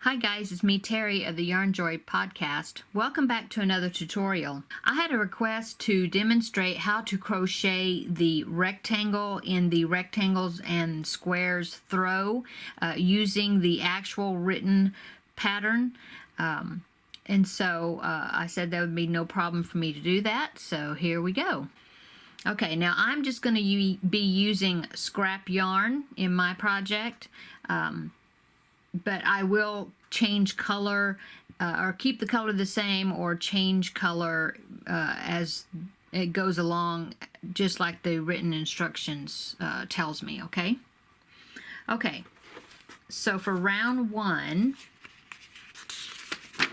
Hi guys, it's me Terry of the Yarnjoy podcast. Welcome back to another tutorial. I had a request to demonstrate how to crochet the rectangle in the rectangles and squares throw using the actual written pattern. And so I said that would be no problem for me to do that, so here we go. Okay, now I'm just going to be using scrap yarn in my project. But I will change color or keep the color the same or change color as it goes along, just like the written instructions tells me, okay? Okay, so for round one,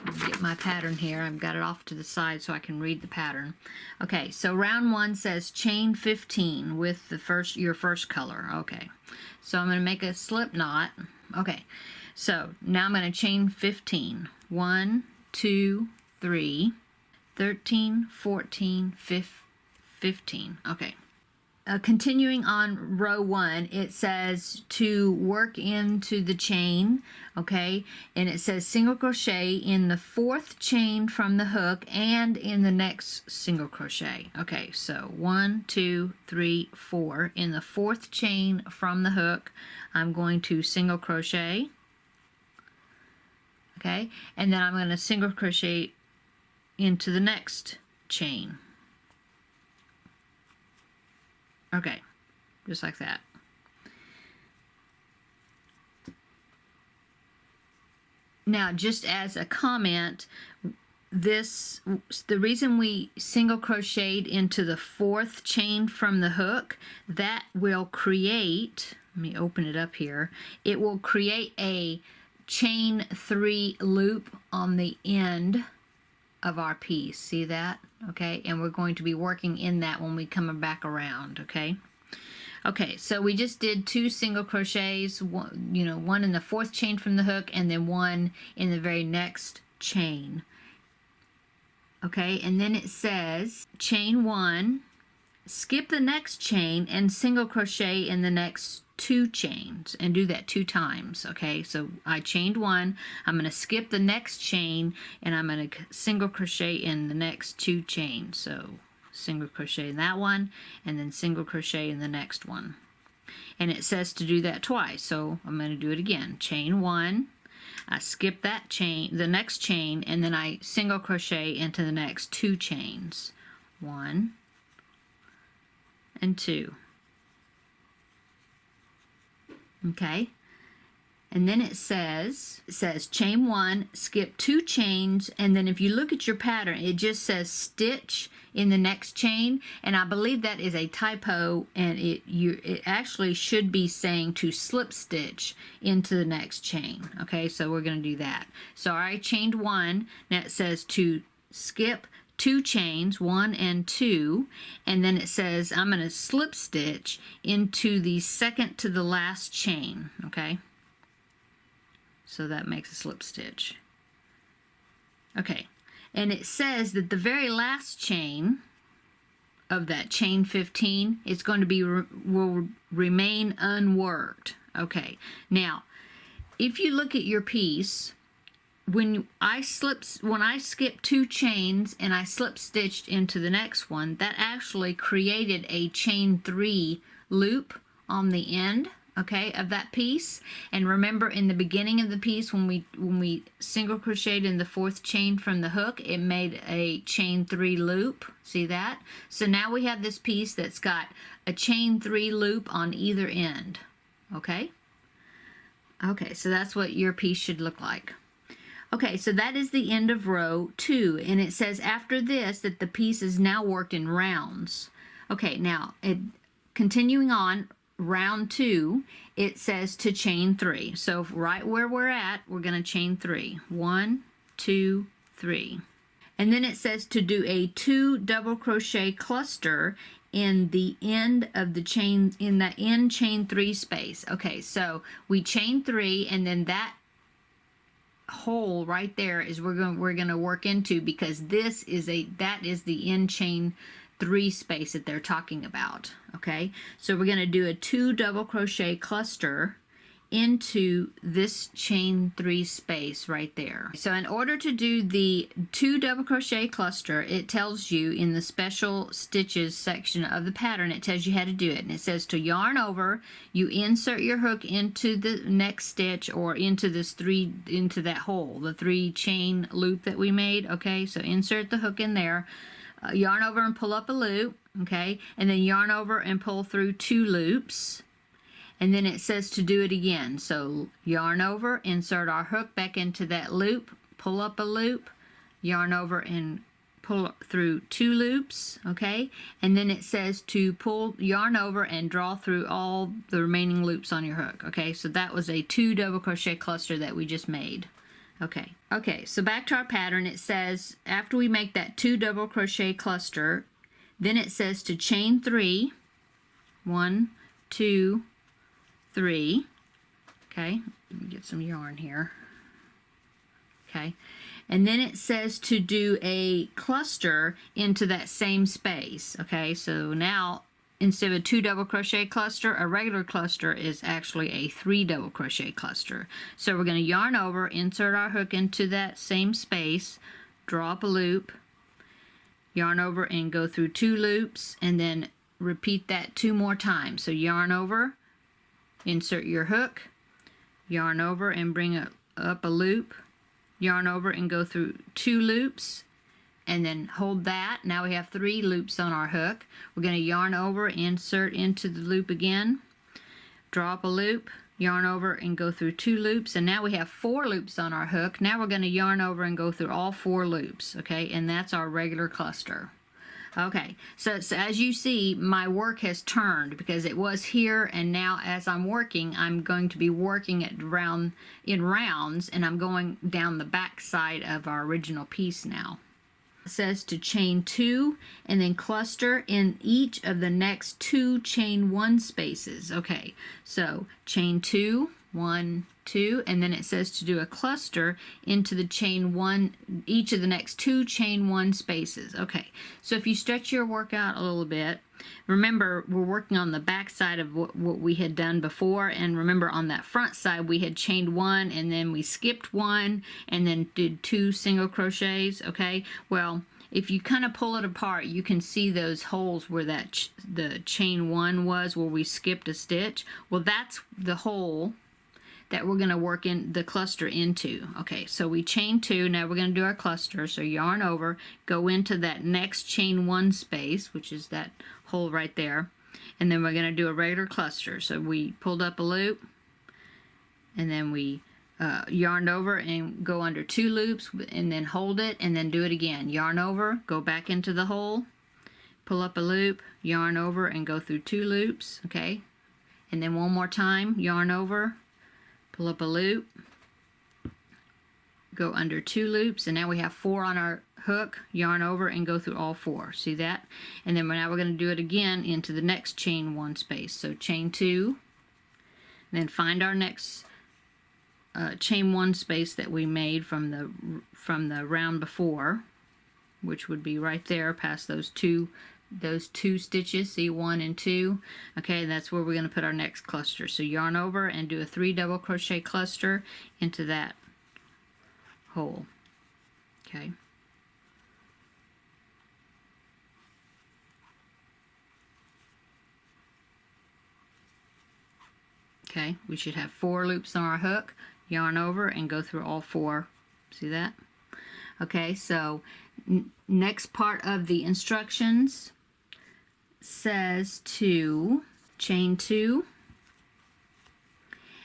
let me get my pattern here. I've got it off to the side so I can read the pattern. Okay, so round one says chain 15 with the your first color. Okay, so I'm going to make a slip knot. Okay. So now I'm going to chain 15. 1, 2, 3, 13, 14, 15. Okay. Continuing on row 1, it says to work into the chain, okay, and it says single crochet in the 4th chain from the hook and in the next single crochet. Okay, so 1, 2, 3, 4. In the 4th chain from the hook, I'm going to single crochet. Okay, and then I'm going to single crochet into the next chain. Okay, just like that. Now, just as a comment, the reason we single crocheted into the 4th chain from the hook, that will create, let me open it up here, it will create a chain 3 loop on the end of our piece. See that? Okay, and we're going to be working in that when we come back around. Okay. Okay, so we just did 2 single crochets, one in the 4th chain from the hook and then one in the very next chain. Okay, and then it says chain 1, skip the next chain and single crochet in the next 2 chains, and do that 2 times. Okay, so I chained 1, I'm going to skip the next chain and I'm going to single crochet in the next 2 chains. So single crochet in that one and then single crochet in the next one, and it says to do that twice, so I'm going to do it again. Chain 1, I skip that chain, the next chain, and then I single crochet into the next 2 chains. 1 and 2. Okay, and then it says chain 1, skip 2 chains, and then if you look at your pattern, it just says stitch in the next chain, and I believe that is a typo, and it actually should be saying to slip stitch into the next chain. Okay, so we're going to do that. So I chained 1, now it says to skip 2 chains, 1 and 2, and then it says I'm going to slip stitch into the second to the last chain. Okay, so that makes a slip stitch. Okay, and it says that the very last chain of that chain 15 is going to be will remain unworked. Okay, now if you look at your piece, when I skip 2 chains and I slip stitched into the next one, that actually created a chain 3 loop on the end, okay, of that piece. And remember, in the beginning of the piece, when we single crocheted in the 4th chain from the hook, it made a chain 3 loop. See that? So now we have this piece that's got a chain 3 loop on either end. Okay? Okay, so that's what your piece should look like. Okay, so that is the end of row 2, and it says after this that the piece is now worked in rounds. Okay, now continuing on round 2, it says to chain 3. So right where we're at, we're going to chain 3. 1, 2, 3. And then it says to do a 2 double crochet cluster in the end of the chain, in the end chain 3 space. Okay, so we chain 3, and then that hole right there is we're going to work into, because that is the end chain 3 space that they're talking about. Okay, so we're going to do a 2 double crochet cluster into this chain 3 space right there. So in order to do the 2 double crochet cluster, it tells you in the special stitches section of the pattern, it tells you how to do it. And it says to yarn over, you insert your hook into the next stitch or into that hole, the 3 chain loop that we made. Okay, so insert the hook in there, yarn over and pull up a loop. Okay, and then yarn over and pull through 2 loops. And then it says to do it again. So yarn over, insert our hook back into that loop, pull up a loop, yarn over and pull through 2 loops, okay? And then it says to yarn over and draw through all the remaining loops on your hook, okay? So that was a 2 double crochet cluster that we just made. Okay, so back to our pattern. It says after we make that 2 double crochet cluster, then it says to chain 3, 1, 2, 3. Okay, let me get some yarn here. Okay, and then it says to do a cluster into that same space. Okay, so now instead of a 2 double crochet cluster, a regular cluster is actually a 3 double crochet cluster. So we're going to yarn over, insert our hook into that same space, draw up a loop, yarn over and go through 2 loops, and then repeat that 2 more times. So yarn over, insert your hook, yarn over and bring up a loop, yarn over and go through 2 loops, and then hold that. Now we have 3 loops on our hook. We're going to yarn over, insert into the loop again, draw up a loop, yarn over and go through 2 loops, and now we have 4 loops on our hook. Now we're going to yarn over and go through all 4 loops, okay, and that's our regular cluster. Okay, so as you see, my work has turned because it was here, and now as I'm working, I'm going to be working it in rounds, and I'm going down the back side of our original piece now. It says to chain 2 and then cluster in each of the next 2 chain 1 spaces. Okay, so chain 2, 1, 2, and then it says to do a cluster into the chain 1, each of the next 2 chain 1 spaces. Okay, so if you stretch your work out a little bit, remember we're working on the back side of what we had done before, and remember on that front side we had chained 1 and then we skipped 1 and then did 2 single crochets. Okay, well, if you kind of pull it apart, you can see those holes where the chain 1 was, where we skipped a stitch. Well, that's the hole that we're going to work in the cluster into. Okay, so we chain 2, now we're going to do our cluster. So yarn over, go into that next chain 1 space, which is that hole right there, and then we're going to do a regular cluster. So we pulled up a loop, and then we yarned over and go under 2 loops, and then hold it, and then do it again. Yarn over, go back into the hole, pull up a loop, yarn over and go through 2 loops, okay, and then one more time, yarn over, pull up a loop, go under 2 loops, and now we have 4 on our hook, yarn over and go through all 4. See that? And then now we're going to do it again into the next chain 1 space. So chain 2, then find our next chain 1 space that we made from the round before, which would be right there past those two stitches, see, 1 and 2. Okay, that's where we're going to put our next cluster. So yarn over and do a 3 double crochet cluster into that hole. Okay, we should have 4 loops on our hook, yarn over and go through all 4. See that? Okay, so next part of the instructions says to chain 2,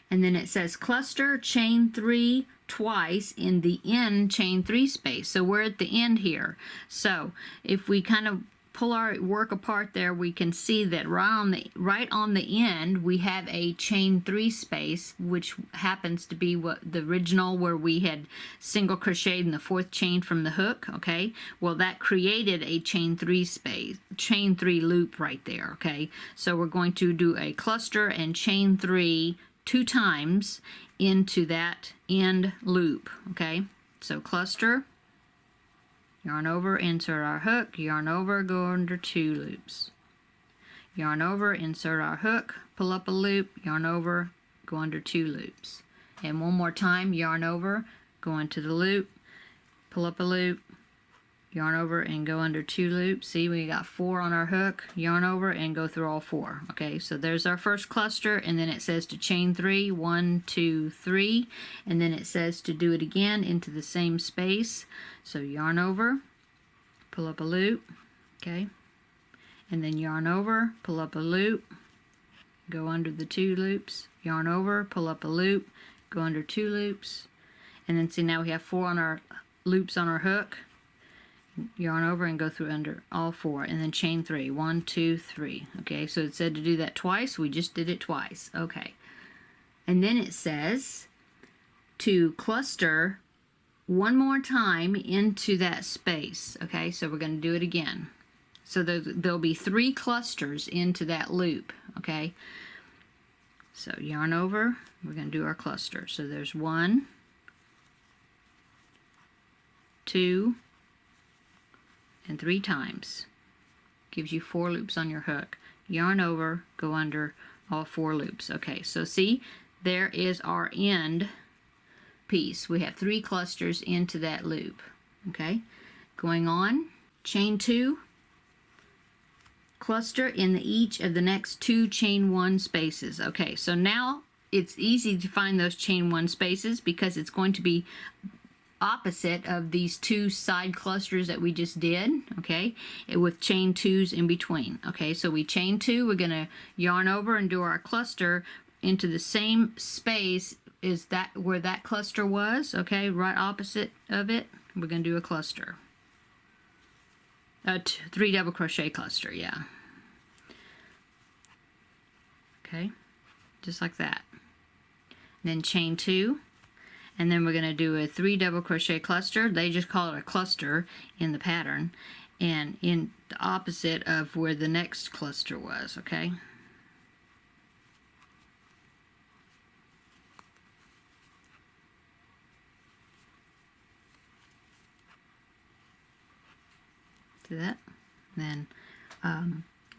and then it says cluster chain 3 twice in the end chain 3 space. So we're at the end here. So if we kind of pull our work apart there, we can see that right on the end we have a chain 3 space, which happens to be what the original where we had single crocheted in the 4th chain from the hook. Okay, well, that created a chain 3 space, chain 3 loop right there. Okay, so we're going to do a cluster and chain 3 2 times into that end loop. Okay, so cluster, yarn over, insert our hook, yarn over, go under 2 loops. Yarn over, insert our hook, pull up a loop, yarn over, go under 2 loops. And one more time, yarn over, go into the loop, pull up a loop, yarn over and go under 2 loops. See, we got 4 on our hook, yarn over and go through all 4. Okay, so there's our first cluster, and then it says to chain 3, 1, 2, 3, and then it says to do it again into the same space. So yarn over, pull up a loop, okay, and then yarn over, pull up a loop, go under the 2 loops, yarn over, pull up a loop, go under 2 loops, and then see, now we have 4 on our loops on our hook, yarn over and go through under all 4, and then chain 3, 1, 2, 3. Okay, so it said to do that twice, we just did it twice. Okay, and then it says to cluster one more time into that space. Okay, so we're going to do it again. So there'll be 3 clusters into that loop. Okay, so yarn over, we're going to do our cluster. So there's 1, 2, and 3 times. Gives you 4 loops on your hook. Yarn over, go under all 4 loops. Okay, so see, there is our end piece. We have 3 clusters into that loop. Okay, going on, chain 2, cluster in each of the next 2 chain 1 spaces. Okay, so now it's easy to find those chain 1 spaces because it's going to be opposite of these 2 side clusters that we just did, okay, with chain 2s in between. Okay, so we chain 2, we're going to yarn over and do our cluster into the same space is that where that cluster was, okay, right opposite of it, we're going to do a cluster. 3 double crochet cluster, yeah. Okay, just like that. Then chain 2, and then we're going to do a 3 double crochet cluster. They just call it a cluster in the pattern, and in the opposite of where the next cluster was. Okay, do that, then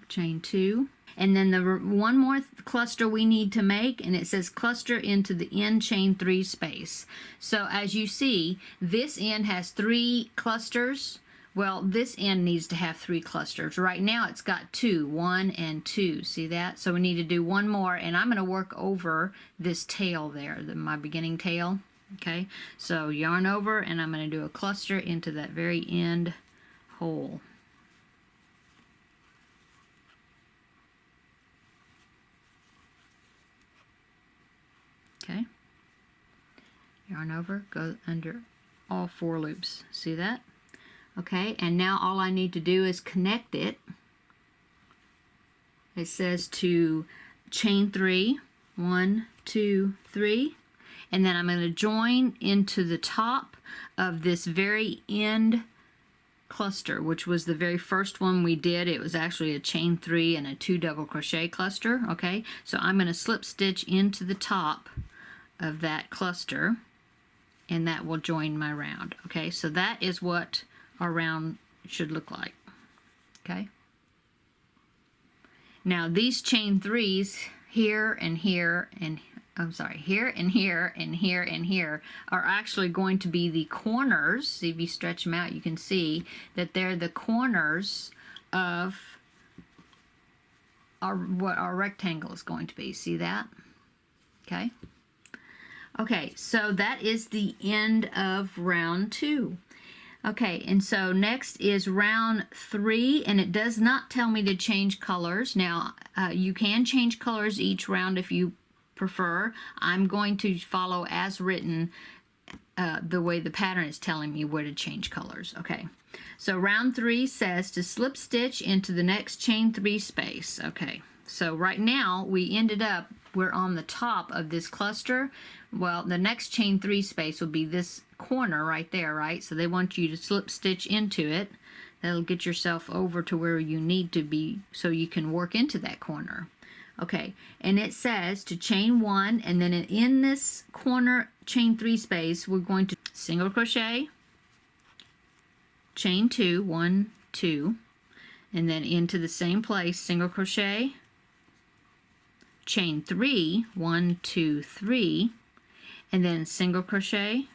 chain 2, and then the one more cluster we need to make, and it says cluster into the end chain 3 space. So as you see, this end has 3 clusters. Well, this end needs to have 3 clusters. Right now it's got 2, 1 and 2. See that? So we need to do one more, and I'm going to work over this tail there, my beginning tail. Okay, so yarn over, and I'm going to do a cluster into that very end hole. Okay, yarn over, go under all 4 loops. See that? Okay, and now all I need to do is connect it. It says to chain 3, 1, 2, 3, and then I'm going to join into the top of this very end cluster, which was the very first one we did. It was actually a chain 3 and a 2 double crochet cluster. Okay, so I'm going to slip stitch into the top of that cluster, and that will join my round. Okay, so that is what our round should look like. Okay, now these chain 3s here and here and here and here and here and here are actually going to be the corners. See, if you stretch them out, you can see that they're the corners of what our rectangle is going to be. See that? Okay. Okay, so that is the end of round 2. Okay, and so next is round 3, and it does not tell me to change colors. Now, you can change colors each round if you prefer. I'm going to follow as written the way the pattern is telling me where to change colors. Okay, so round 3 says to slip stitch into the next chain 3 space. Okay, so right now we're on the top of this cluster. Well, the next chain 3 space will be this corner right there, right? So they want you to slip stitch into it. That'll get yourself over to where you need to be so you can work into that corner. Okay, and it says to chain 1, and then in this corner chain 3 space, we're going to single crochet, chain 2, 1, 2, and then into the same place, single crochet, chain 3, 1, 2, 3, and then single crochet,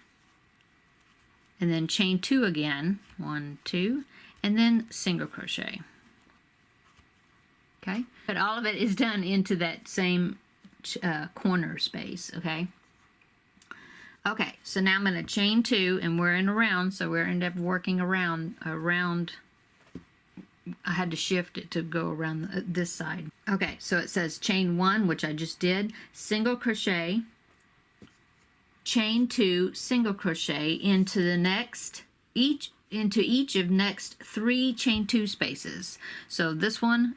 and then chain 2 again, 1, 2, and then single crochet. Okay, but all of it is done into that same corner space. Okay. Okay, so now I'm going to chain 2, and we're in a round, so we're end up working around. I had to shift it to go around this side. Okay, so it says chain 1, which I just did, single crochet, chain 2, single crochet into the next into each of next 3 chain 2 spaces. So this one,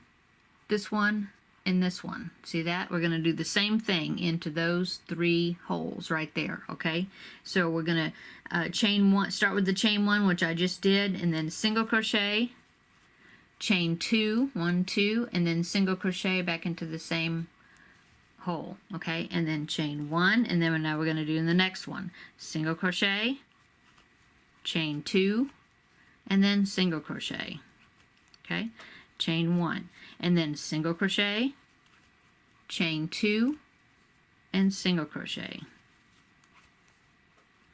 and this one. See that? We're going to do the same thing into those 3 holes right there. Okay, so we're going to chain 1, start with the chain 1, which I just did, and then single crochet, chain 2, 1, 2, and then single crochet back into the same hole. Okay, and then chain 1, and then now we're going to do in the next one, single crochet, chain 2, and then single crochet. Okay, chain 1, and then single crochet, chain 2, and single crochet.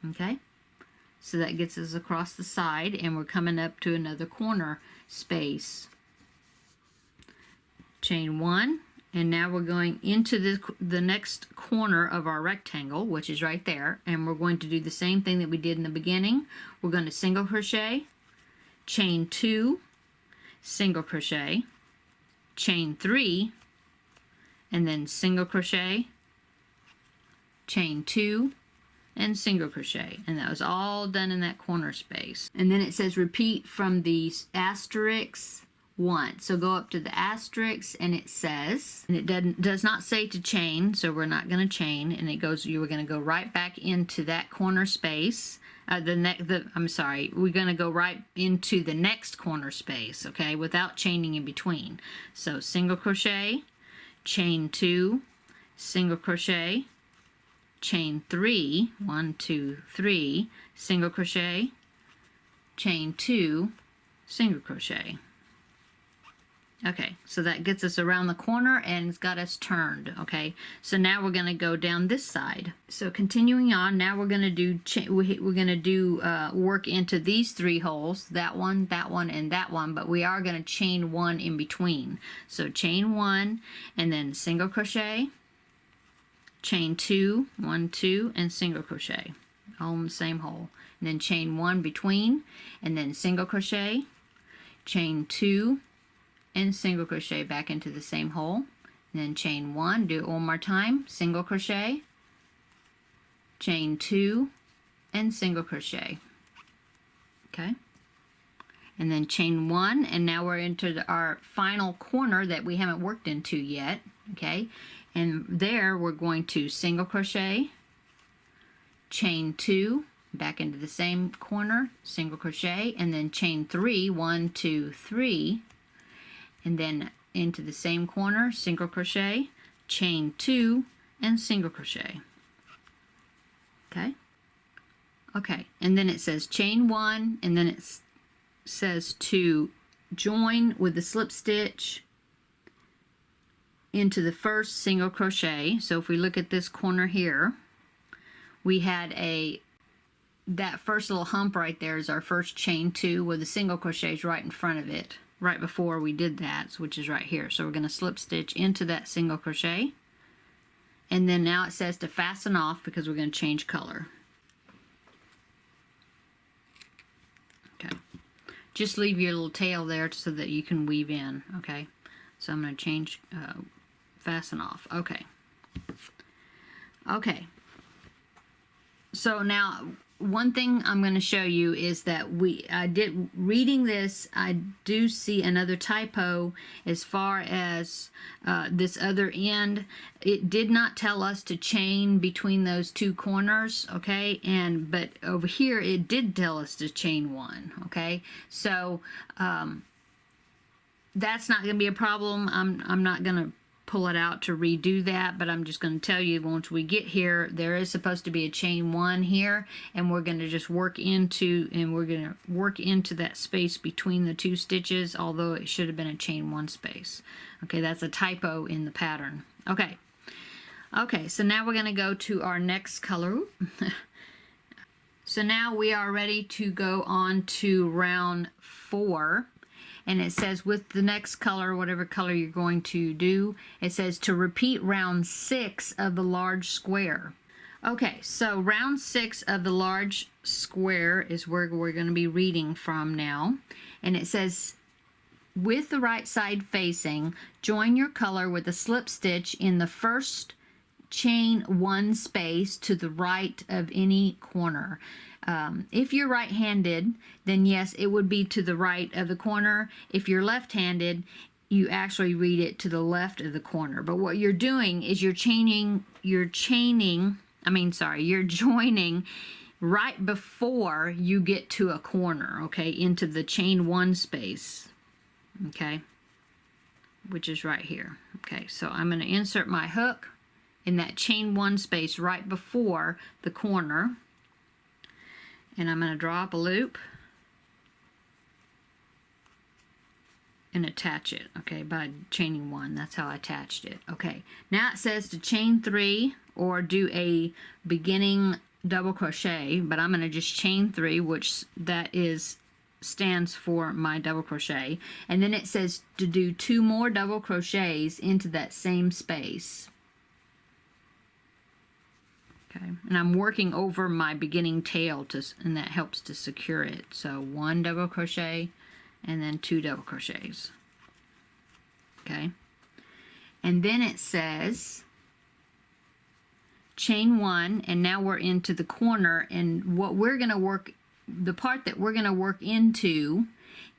Okay, so that gets us across the side, and we're coming up to another corner space. Chain 1, and now we're going into the next corner of our rectangle, which is right there, and we're going to do the same thing that we did in the beginning. We're going to single crochet, chain 2, single crochet, chain 3, and then single crochet, chain 2, and single crochet, and that was all done in that corner space. And then it says repeat from the asterisk 1. So go up to the asterisk, and it says, and it does not say to chain, so we're not going to chain, and it goes, you were going to go right back into that corner space. I'm sorry, we're going to go right into the next corner space, okay, without chaining in between. So single crochet, chain 2, single crochet, chain 3, 1, 2, 3, single crochet, chain 2, single crochet. Okay, so that gets us around the corner and it's got us turned. Okay, so now we're going to go down this side. So continuing on, now we're going to do work into these 3 holes, that one, and that one, but we are going to chain 1 in between. So chain 1, and then single crochet, chain 2, 1, 2, and single crochet, all in the same hole. And then chain 1 between, and then single crochet, chain 2, and single crochet back into the same hole, and then chain 1, do it one more time, single crochet, chain 2, and single crochet. Okay, and then chain 1, and now we're into our final corner that we haven't worked into yet. Okay, and there we're going to single crochet, chain 2, back into the same corner, single crochet, and then chain 3, 1, 2, 3, and then into the same corner, single crochet, chain 2, and single crochet. Okay, okay, and then it says chain 1, and then it says to join with the slip stitch into the first single crochet. So if we look at this corner here, we had that first little hump right there is our first chain 2 with the single crochets right in front of it, right before we did that, which is right here. So we're going to slip stitch into that single crochet, and then now it says to fasten off because we're going to change color. Okay, just leave your little tail there so that you can weave in. Okay, so I'm going to change fasten off. Okay, okay, so now one thing I'm going to show you is that reading this, I do see another typo as far as this other end. It did not tell us to chain between those 2 corners, okay, but over here it did tell us to chain 1. Okay, so that's not going to be a problem. I'm not going to pull it out to redo that, but I'm just going to tell you once we get here, there is supposed to be a chain 1 here, and we're going to just work into that space between the 2 stitches, although it should have been a chain 1 space. Okay, that's a typo in the pattern. Okay, Okay, so now we're going to go to our next color. So now we are ready to go on to round 4. And it says with the next color, whatever color you're going to do, it says to repeat round 6 of the large square. Okay, so round 6 of the large square is where we're going to be reading from now. And it says, with the right side facing, join your color with a slip stitch in the first chain 1 space to the right of any corner. If you're right-handed, then yes, it would be to the right of the corner. If you're left-handed, you actually read it to the left of the corner. But what you're doing is you're joining right before you get to a corner, okay, into the chain 1 space, okay, which is right here. Okay, so I'm going to insert my hook in that chain 1 space right before the corner, and I'm going to draw up a loop and attach it, okay, by chaining 1. That's how I attached it. Okay, now it says to chain 3 or do a beginning double crochet, but I'm going to just chain 3, which stands for my double crochet, and then it says to do 2 more double crochets into that same space. Okay, and I'm working over my beginning tail and that helps to secure it. So 1 double crochet and then 2 double crochets. Okay, and then it says chain 1, and now we're into the corner, and what we're going to work, the part that we're going to work into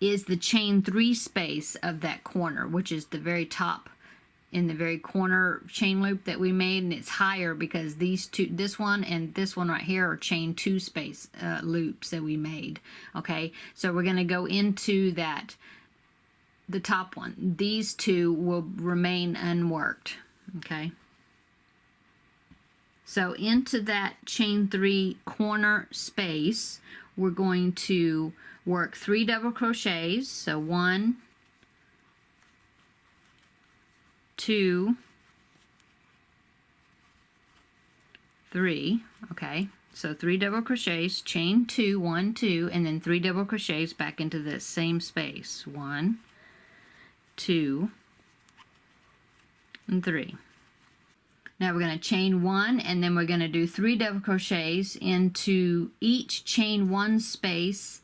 is the chain 3 space of that corner, which is the very top in the very corner chain loop that we made, and it's higher because these two, this one and this one right here, are chain 2 space loops that we made. Okay, so we're going to go into that, the top one. These 2 will remain unworked. Okay, so into that chain 3 corner space, we're going to work 3 double crochets. So 1, 2, 3. Okay, so 3 double crochets, chain 2, 1, 2, and then 3 double crochets back into the same space. 1, 2, and 3. Now we're going to chain 1, and then we're going to do 3 double crochets into each chain 1 space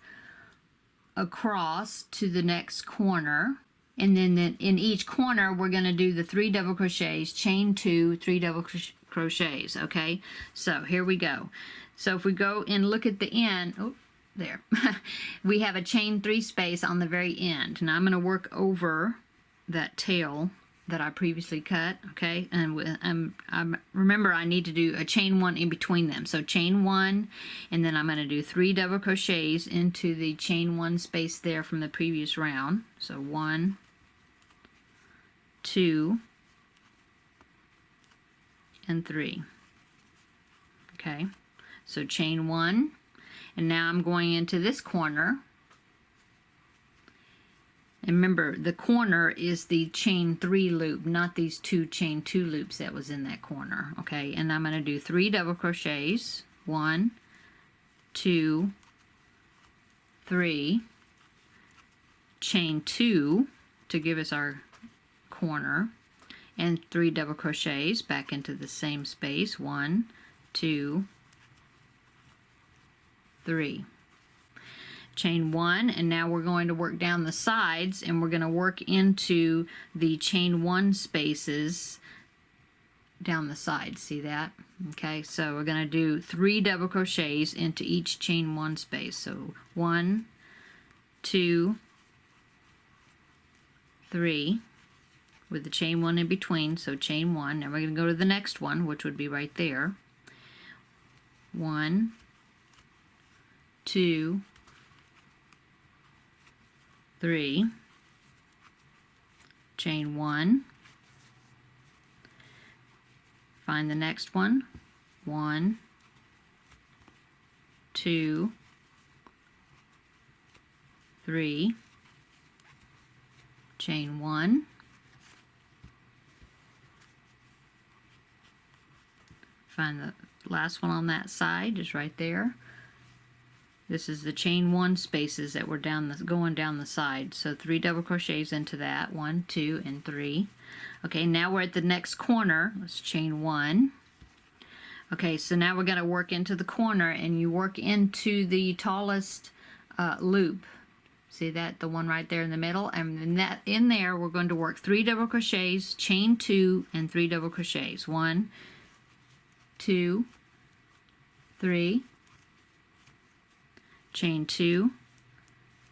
across to the next corner. And then in each corner, we're going to do the 3 double crochets, chain 2, 3 double crochets, okay? So here we go. So if we go and look at the end, oh, there, we have a chain 3 space on the very end. Now I'm going to work over that tail that I previously cut, okay? And remember, I need to do a chain 1 in between them. So chain 1, and then I'm going to do 3 double crochets into the chain 1 space there from the previous round. So 1, 2, and 3. Okay, so chain 1, and now I'm going into this corner. And remember, the corner is the chain 3 loop, not these 2 chain 2 loops that was in that corner. Okay, and I'm going to do 3 double crochets. 1, 2, 3, chain 2 to give us our corner, and 3 double crochets back into the same space. 1, 2, 3. Chain 1, and now we're going to work down the sides, and we're going to work into the chain 1 spaces down the sides. See that? Okay, so we're going to do 3 double crochets into each chain 1 space. So 1, 2, 3, with the chain 1 in between. So chain 1. Now we're going to go to the next one, which would be right there. 1, 2, 3, chain 1, find the next one. 1, 2, 3, chain 1, find the last one on that side, is right there. This is the chain 1 spaces that were going down the side. So 3 double crochets into that, 1, 2, and 3. Okay, now we're at the next corner. Let's chain 1. Okay, so now we're going to work into the corner, and you work into the tallest loop. See that, the one right there in the middle? And then that in there, we're going to work 3 double crochets, chain 2, and 3 double crochets. 1, 2, 3, chain 2,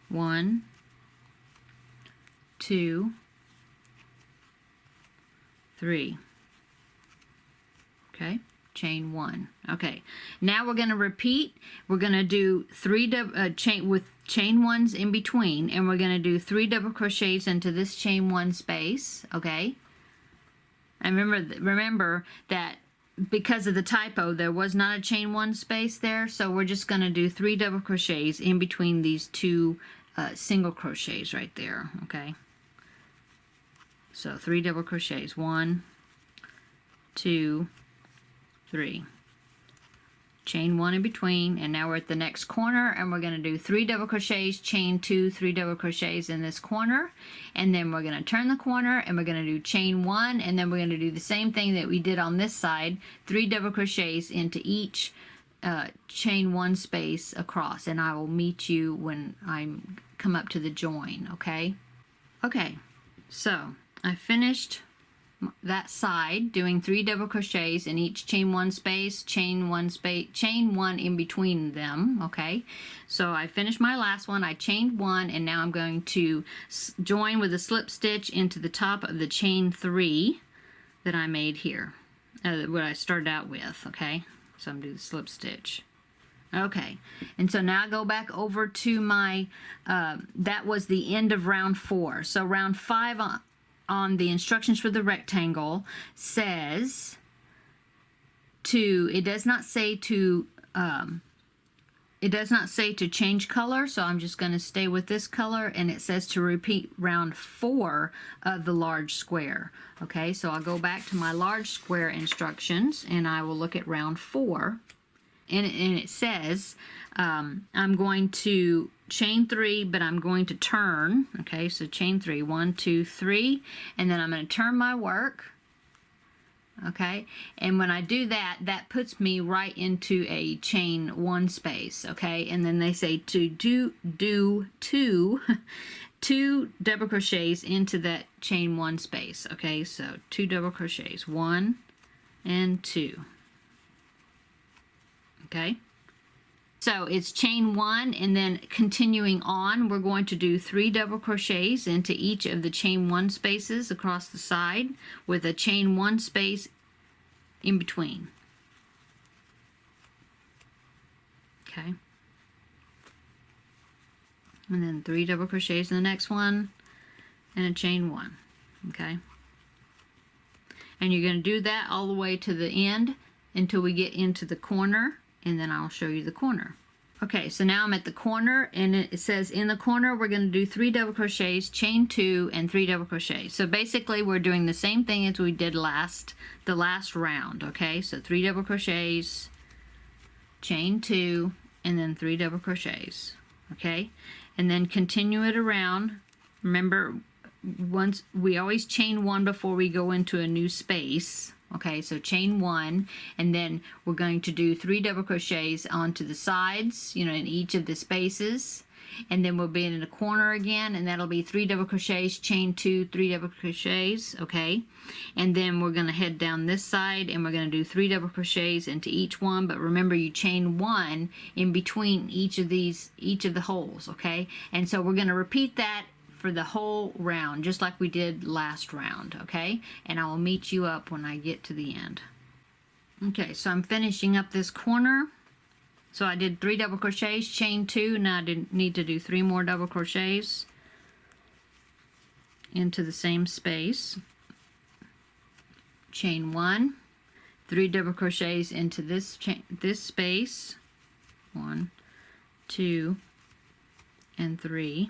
1, 2, 3. Okay, chain 1. Okay, now we're going to repeat. We're going to do 3 chain with chain 1s in between, and we're going to do 3 double crochets into this chain 1 space. Okay, and remember that because of the typo, there was not a chain 1 space there, so we're just going to do 3 double crochets in between these 2 single crochets right there. Okay, so 3 double crochets, 1, 2, 3, chain 1 in between, and now we're at the next corner, and we're going to do 3 double crochets, chain 2, 3 double crochets in this corner, and then we're going to turn the corner, and we're going to do chain 1, and then we're going to do the same thing that we did on this side, 3 double crochets into each chain 1 space across, and I will meet you when I come up to the join. Okay, so I finished that side doing 3 double crochets in each chain 1 space, chain 1 in between them. Okay, so I finished my last one, I chained 1, and now I'm going to join with a slip stitch into the top of the chain 3 that I made here, what I started out with. Okay, so I'm going to do the slip stitch. Okay, and so now I go back over to my that was the end of round 4. So round 5 on the instructions for the rectangle says it does not say to change color, so I'm just going to stay with this color, and it says to repeat round 4 of the large square. Okay, so I'll go back to my large square instructions, and I will look at round 4, and it says I'm going to chain 3, but I'm going to turn. Okay, so chain 3, 1, 2, 3, and then I'm going to turn my work. Okay, and when I do that, that puts me right into a chain 1 space. Okay, and then they say to do 2 double crochets into that chain 1 space. Okay, so 2 double crochets, 1 and 2. Okay, so it's chain 1, and then continuing on, we're going to do 3 double crochets into each of the chain 1 spaces across the side with a chain 1 space in between. Okay, and then 3 double crochets in the next one and a chain 1. Okay, and you're going to do that all the way to the end until we get into the corner, and then I'll show you the corner. Okay, so now I'm at the corner, and it says in the corner we're going to do 3 double crochets, chain 2, and 3 double crochets. So basically we're doing the same thing as we did the last round. Okay, so 3 double crochets, chain 2, and then 3 double crochets. Okay, and then continue it around. Remember, once we always chain 1 before we go into a new space. Okay, so chain 1, and then we're going to do 3 double crochets onto the sides, in each of the spaces, and then we'll be in the corner again, and that'll be 3 double crochets, chain 2, 3 double crochets. Okay, and then we're going to head down this side, and we're going to do 3 double crochets into each one, but remember you chain 1 in between each of the holes. Okay, and so we're going to repeat that for the whole round, just like we did last round. Okay, and I will meet you up when I get to the end. Okay, so I'm finishing up this corner. So I did 3 double crochets, chain 2, now I need to do 3 more double crochets into the same space, chain 1, 3 double crochets into this space, 1, 2, and 3,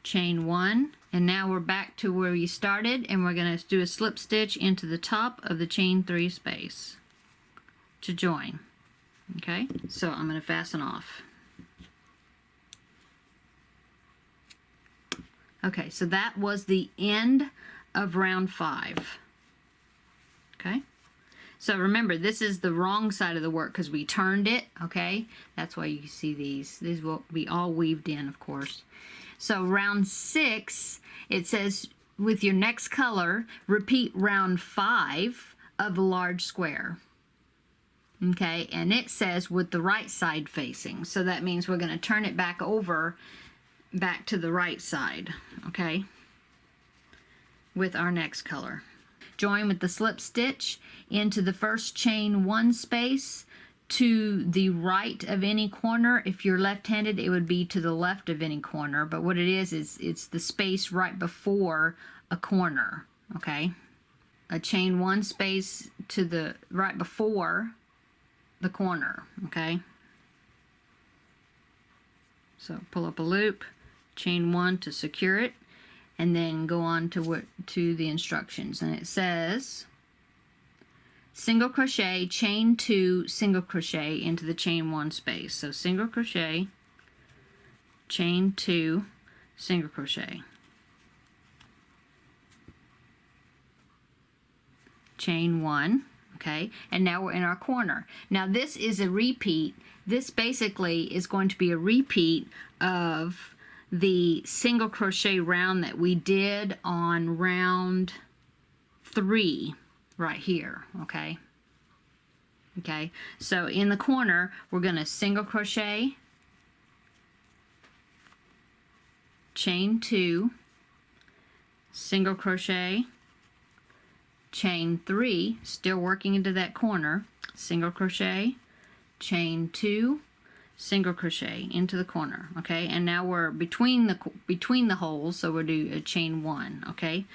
chain 1, and now we're back to where we started, and we're going to do a slip stitch into the top of the chain 3 space. to join. Okay, so I'm going to fasten off. Okay, so that was the end of round 5. Okay, so remember, this is the wrong side of the work because we turned it. Okay, that's why you see these will be all weaved in, of course. So round 6, it says with your next color, repeat round 5 of the large square. Okay, and it says with the right side facing, so that means we're going to turn it back over, back to the right side, okay, with our next color. Join with the slip stitch into the first chain 1 space to the right of any corner. If you're left-handed, it would be to the left of any corner, but what it is it's the space right before a corner, okay? A chain 1 space to the right before the corner, okay? So pull up a loop, chain 1 to secure it, and then go on to the instructions. And it says single crochet, chain 2, single crochet into the chain 1 space. So single crochet, chain 2, single crochet, chain 1. Okay, and now we're in our corner. Now this is a repeat. This basically is going to be a repeat of the single crochet round that we did on round 3 right here, okay? Okay, so in the corner, we're going to single crochet, chain 2, single crochet, chain 3, still working into that corner, single crochet, chain 2, single crochet into the corner, okay? And now we're between the holes, so we'll do a chain 1, okay?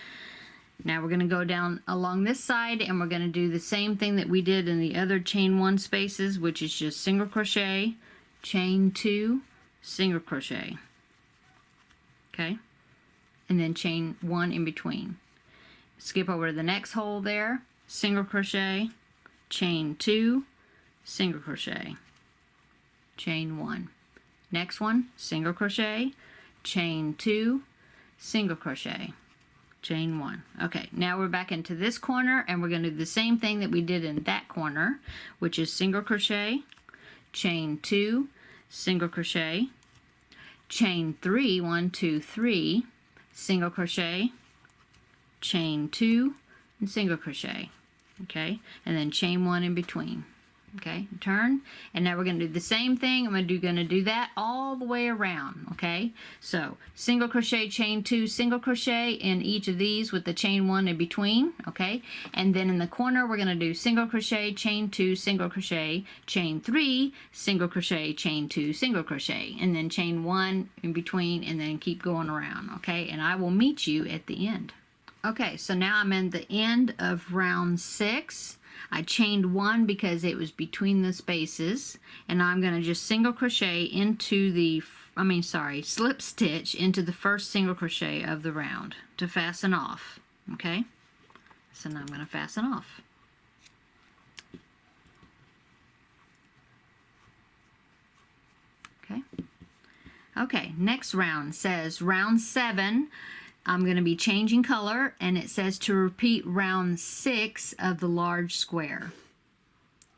Now we're going to go down along this side, and we're going to do the same thing that we did in the other chain 1 spaces, which is just single crochet, chain 2, single crochet, okay? And then chain 1 in between. Skip over to the next hole there, single crochet, chain 2, single crochet, chain 1. Next one, single crochet, chain 2, single crochet, chain 1. Okay, now we're back into this corner, and we're going to do the same thing that we did in that corner, which is single crochet, chain 2, single crochet, chain 3, 1, 2, 3, single crochet, chain 2, and single crochet, okay, and then chain 1 in between, okay, turn, and now we're going to do the same thing. I'm going to do that all the way around, okay? So single crochet, chain 2, single crochet in each of these with the chain 1 in between, okay, and then in the corner we're going to do single crochet, chain 2, single crochet, chain 3, single crochet, chain 2, single crochet, and then chain 1 in between, and then keep going around, okay, and I will meet you at the end. Okay, so now I'm in the end of round 6. I chained 1 because it was between the spaces, and I'm going to just single crochet into the, slip stitch into the first single crochet of the round to fasten off, okay? So now I'm going to fasten off. Okay. Okay, next round says round 7. I'm going to be changing color, and it says to repeat round 6 of the large square.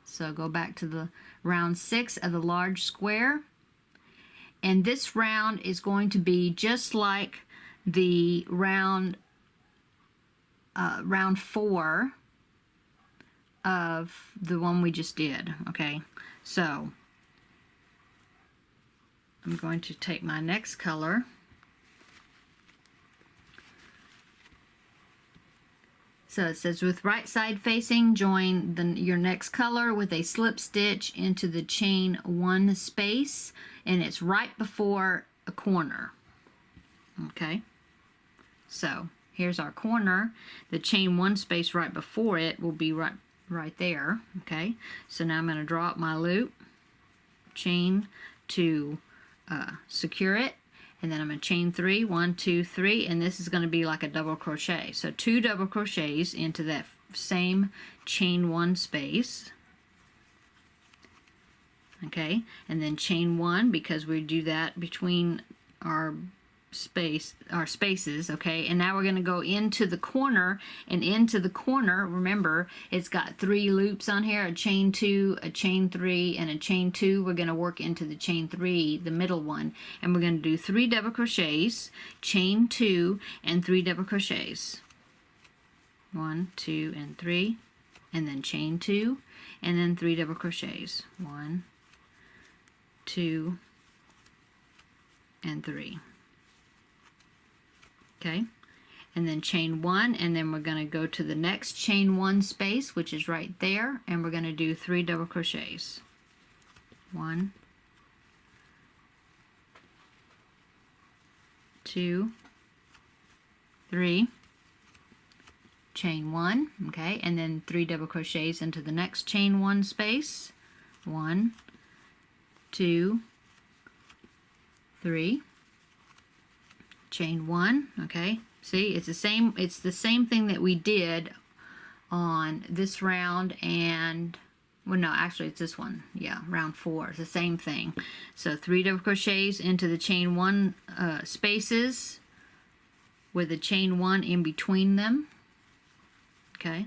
So go back to the round 6 of the large square, and this round is going to be just like the round 4 of the one we just did, okay? So I'm going to take my next color. So it says with right side facing, join your next color with a slip stitch into the chain 1 space, and it's right before a corner. Okay, so here's our corner. The chain 1 space right before it will be right there. Okay, so now I'm going to draw up my loop, chain to secure it. And then I'm going to chain 3, 1, 2, 3, and this is going to be like a double crochet. So 2 double crochets into that same chain 1 space. okay, and then chain 1 because we do that between our spaces, okay, and now we're going to go into the corner, and into the corner, remember, it's got 3 loops on here, a chain 2, a chain 3, and a chain 2. We're going to work into the chain 3, the middle one, and we're going to do 3 double crochets, chain 2, and 3 double crochets. 1, 2, and 3, and then chain 2, and then 3 double crochets. 1, 2, and 3. Okay, and then chain 1, and then we're going to go to the next chain 1 space, which is right there, and we're going to do 3 double crochets. 1, 2, 3, chain 1, okay, and then 3 double crochets into the next chain 1 space. 1, 2, 3, chain 1, okay, see, it's the same thing that we did on this round, and well, no, actually it's this one, yeah, round 4, it's the same thing. So 3 double crochets into the chain 1 spaces with a chain 1 in between them, okay,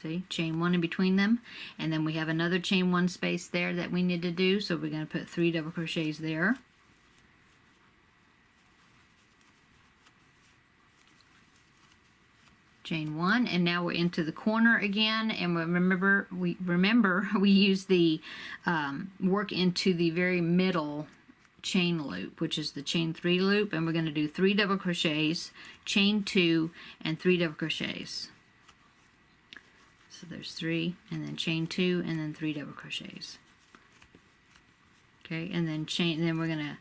see, chain 1 in between them, and then we have another chain 1 space there that we need to do, so we're going to put 3 double crochets there. Chain 1, and now we're into the corner again, and remember we use the work into the very middle chain loop, which is the chain 3 loop, and we're going to do 3 double crochets, chain 2, and 3 double crochets. So there's 3, and then chain 2, and then 3 double crochets. Okay, and then we're going to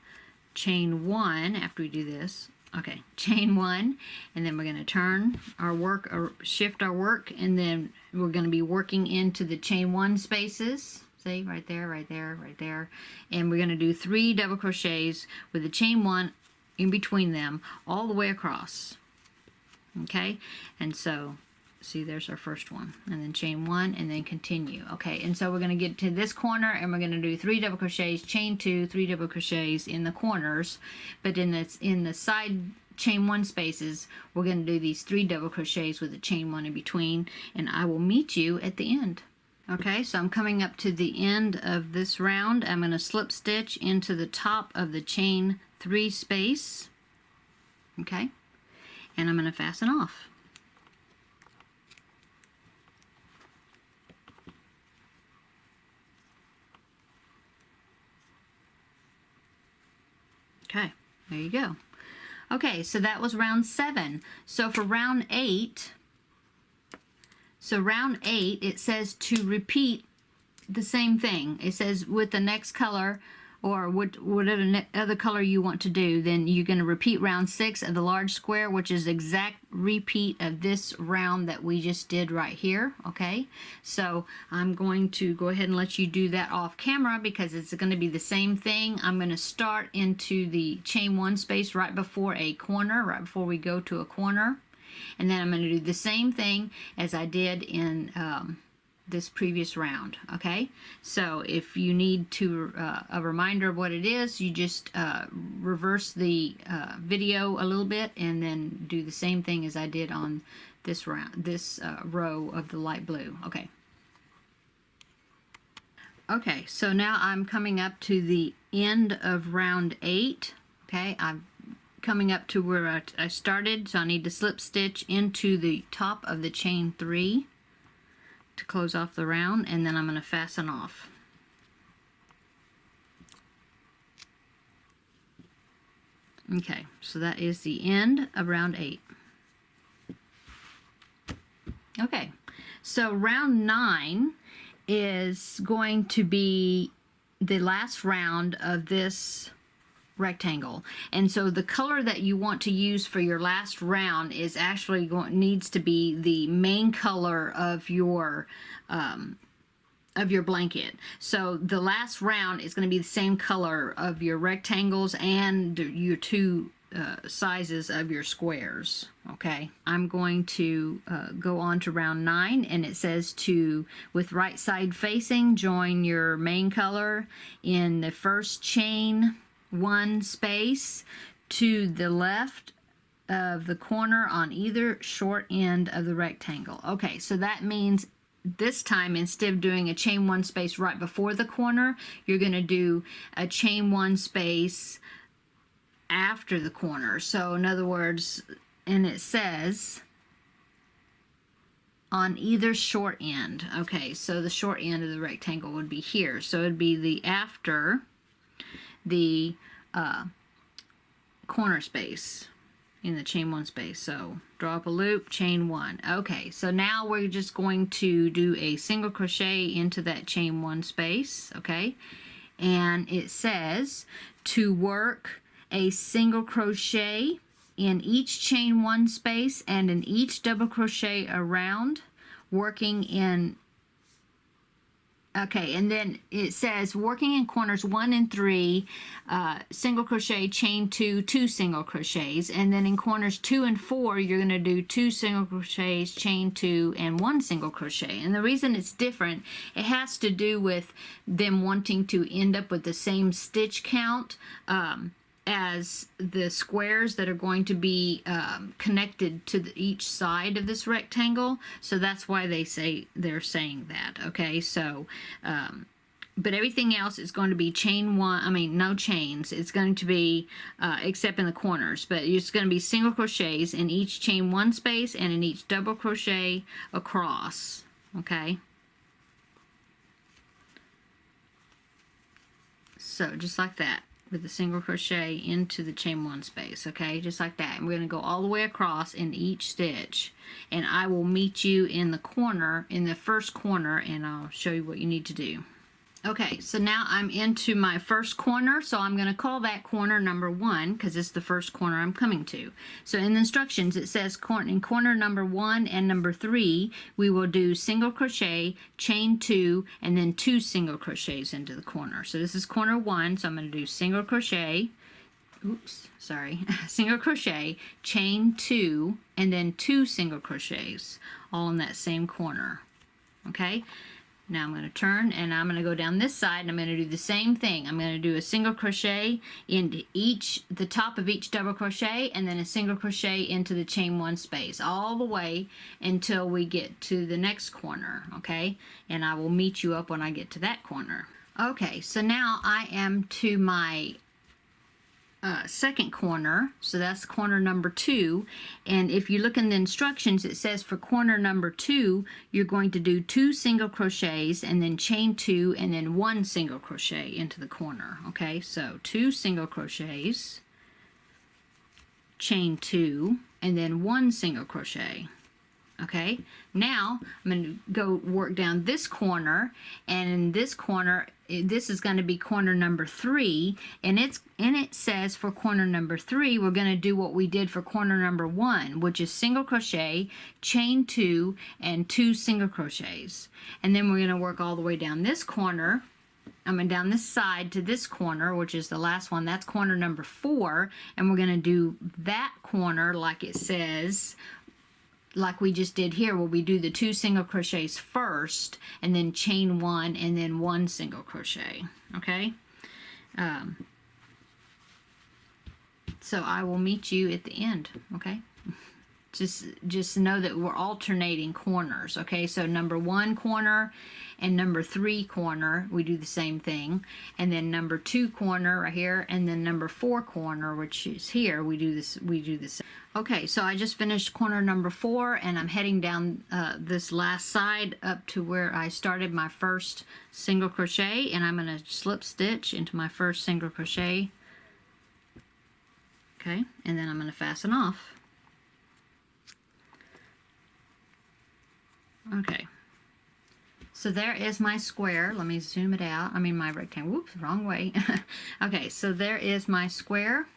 chain 1 after we do this. Okay, chain 1, and then we're going to turn our work, or shift our work, and then we're going to be working into the chain 1 spaces. See, right there, right there, right there. And we're going to do 3 double crochets with the chain 1 in between them all the way across. Okay, and so, see, there's our first one, and then chain 1, and then continue. Okay, and so we're going to get to this corner, and we're going to do 3 double crochets, chain 2, 3 double crochets in the corners, but in the side chain 1 spaces, we're going to do these 3 double crochets with a chain 1 in between, and I will meet you at the end. Okay, so I'm coming up to the end of this round. I'm going to slip stitch into the top of the chain 3 space. Okay, and I'm going to fasten off. Okay, there you go. Okay, so that was round 7. So for round 8, it says to repeat the same thing. It says with the next color, or whatever other color you want to do, then you're going to repeat round 6 of the large square, which is exact repeat of this round that we just did right here. Okay, so I'm going to go ahead and let you do that off camera because it's going to be the same thing. I'm going to start into the chain 1 space right before a corner, right before we go to a corner, and then I'm going to do the same thing as I did in this previous round. Okay, so if you need to a reminder of what it is, you just reverse the video a little bit and then do the same thing as I did on this round, this row of the light blue. Okay. Okay, so now I'm coming up to the end of round 8. Okay, I'm coming up to where I started, so I need to slip stitch into the top of the chain 3 to close off the round, and then I'm going to fasten off. Okay, so that is the end of round 8. Okay, so round 9 is going to be the last round of this rectangle, and so the color that you want to use for your last round is actually needs to be the main color of your blanket. So the last round is going to be the same color of your rectangles and your 2 sizes of your squares. Okay, I'm going to go on to round 9, and it says to, with right side facing, join your main color in the first chain 1 space to the left of the corner on either short end of the rectangle. Okay, so that means this time, instead of doing a chain 1 space right before the corner, you're going to do a chain 1 space after the corner. So in other words, and it says on either short end. Okay, so the short end of the rectangle would be here. So it'd be the after the corner space in the chain 1 space. So draw up a loop, chain 1. Okay, so now we're just going to do a single crochet into that chain 1 space. Okay, and it says to work a single crochet in each chain 1 space and in each double crochet around, working in, okay, and then it says working in corners 1 and 3, single crochet, chain 2, 2 single crochets, and then in corners 2 and 4 you're going to do 2 single crochets, chain 2, and 1 single crochet. And the reason it's different, it has to do with them wanting to end up with the same stitch count as the squares that are going to be connected to each side of this rectangle. So that's why they're saying that. Okay, so but everything else is going to be chain 1, I mean no chains. It's going to be except in the corners, but it's going to be single crochets in each chain 1 space and in each double crochet across. Okay, so just like that, with the single crochet into the chain 1 space. Okay, just like that. And we're going to go all the way across in each stitch, and I will meet you in the corner, in the first corner, and I'll show you what you need to do. Okay, so now I'm into my first corner, so I'm going to call that corner number 1 because it's the first corner I'm coming to. So in the instructions it says in corner number 1 and number 3 we will do single crochet, chain 2, and then 2 single crochets into the corner. So this is corner 1, so I'm going to do single crochet, single crochet, chain 2, and then 2 single crochets all in that same corner. Okay, now I'm going to turn and I'm going to go down this side and I'm going to do the same thing. I'm going to do a single crochet into the top of each double crochet, and then a single crochet into the chain 1 space all the way until we get to the next corner. Okay, and I will meet you up when I get to that corner. Okay, so now I am to my second corner, so that's corner number 2, and if you look in the instructions it says for corner number 2 you're going to do 2 single crochets and then chain 2 and then 1 single crochet into the corner. Okay, so 2 single crochets, chain 2, and then 1 single crochet. Okay, now I'm going to go work down this corner, and in this corner, this is going to be corner number 3, and it says for corner number 3 we're going to do what we did for corner number 1, which is single crochet, chain 2, and 2 single crochets. And then we're going to work all the way down this corner. I mean down this side to this corner, which is the last one. That's corner number 4, and we're going to do that corner like it says, like we just did here, where we do the 2 single crochets first and then chain 1 and then 1 single crochet. Okay, so I will meet you at the end. Okay, just know that we're alternating corners. Okay, so number 1 corner and number 3 corner we do the same thing, and then number 2 corner right here, and then number 4 corner, which is here, we do this. Okay, so I just finished corner number 4, and I'm heading down this last side up to where I started my first single crochet, and I'm going to slip stitch into my first single crochet. Okay, and then I'm going to fasten off. Okay, so there is my square. Let me zoom it out. I mean my rectangle. Whoops, wrong way. Okay, so there is my square.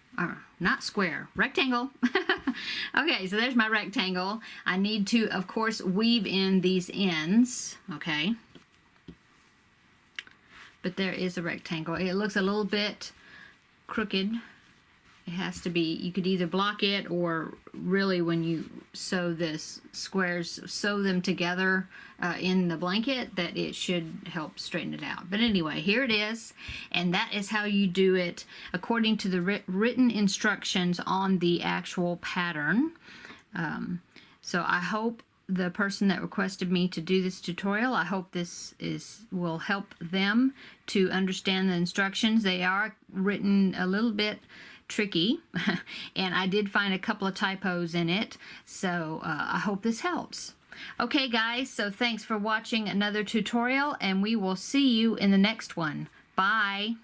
Not square, rectangle. Okay, so there's my rectangle. I need to, of course, weave in these ends. Okay, but there is a rectangle. It looks a little bit crooked It has to be, you could either block it, or really when you sew this squares, sew them together in the blanket, that it should help straighten it out. But anyway, here it is, and that is how you do it according to the written instructions on the actual pattern. So I hope the person that requested me to do this tutorial, I hope this will help them to understand the instructions. They are written a little bit tricky, and I did find a couple of typos in it, so I hope this helps. Okay guys, so thanks for watching another tutorial, and we will see you in the next one. Bye!